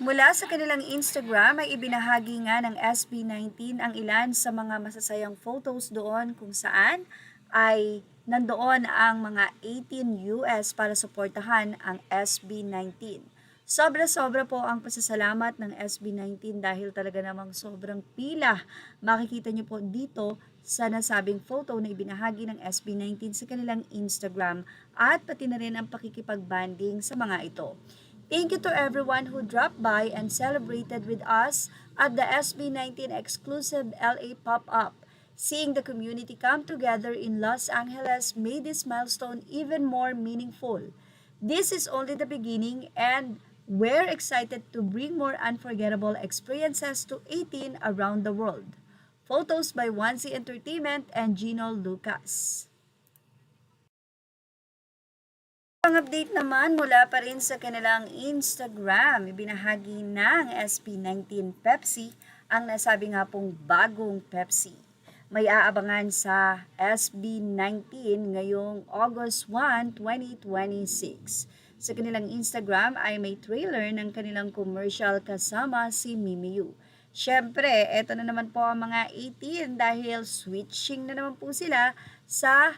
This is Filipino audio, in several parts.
Mula sa kanilang Instagram ay ibinahagi nga ng SB19 ang ilan sa mga masasayang photos doon kung saan ay nandoon ang mga 18 US para suportahan ang SB19. Sobra-sobra po ang pasasalamat ng SB19 dahil talaga namang sobrang pila. Makikita niyo po dito sa nasabing photo na ibinahagi ng SB19 sa kanilang Instagram at pati na rin ang pakikipagbanding sa mga ito. Thank you to everyone who dropped by and celebrated with us at the SB19 exclusive LA pop-up. Seeing the community come together in Los Angeles made this milestone even more meaningful. This is only the beginning and we're excited to bring more unforgettable experiences to 18 around the world. Photos by Onesie Entertainment and Gino Lucas. Ang update naman mula pa rin sa kanilang Instagram, ibinahagi ng SB19 Pepsi ang nasabi nga pong bagong Pepsi. May aabangan sa SB19 ngayong August 1, 2026. Sa kanilang Instagram ay may trailer ng kanilang commercial kasama si Mimiyu. Siyempre, eto na naman po ang mga 18 dahil switching na naman po sila sa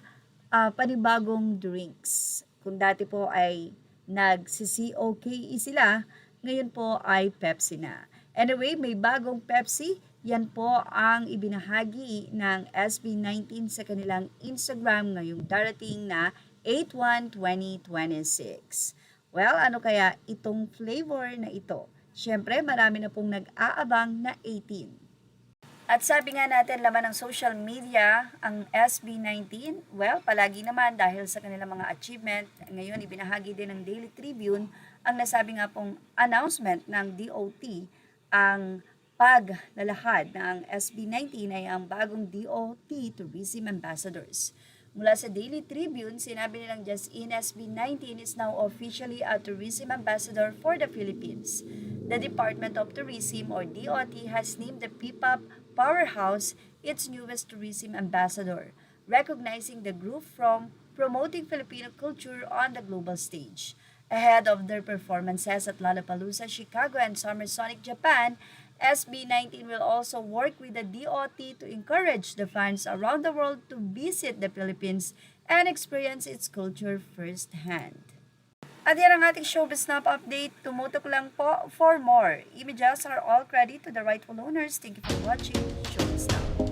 panibagong drinks. Kung dati po ay nag-COKE sila, ngayon po ay Pepsi na. Anyway, may bagong Pepsi. Yan po ang ibinahagi ng SB19 sa kanilang Instagram ngayong darating na 8/1/2026. Well, ano kaya itong flavor na ito? Siyempre, marami na pong nag-aabang na 18. At sabi nga natin, laman ng social media, ang SB19, well, palagi naman dahil sa kanilang mga achievement, ngayon ibinahagi din ng Daily Tribune ang nasabi nga pong announcement ng DOT, ang paglalahad ng SB19 ay ang bagong DOT Tourism Ambassadors. Mula sa Daily Tribune, sinabi nilang Just In SB19 is now officially a tourism ambassador for the Philippines. The Department of Tourism or DOT has named the P-POP Powerhouse its newest tourism ambassador, recognizing the group from promoting Filipino culture on the global stage. Ahead of their performances at Lollapalooza, Chicago, and Summer Sonic Japan, SB19 will also work with the DOT to encourage the fans around the world to visit the Philippines and experience its culture firsthand. At yan ang ating Showbiz Snap update. Tumutok lang po for more. Images are all credit to the rightful owners. Thank you for watching Showbiz Snap.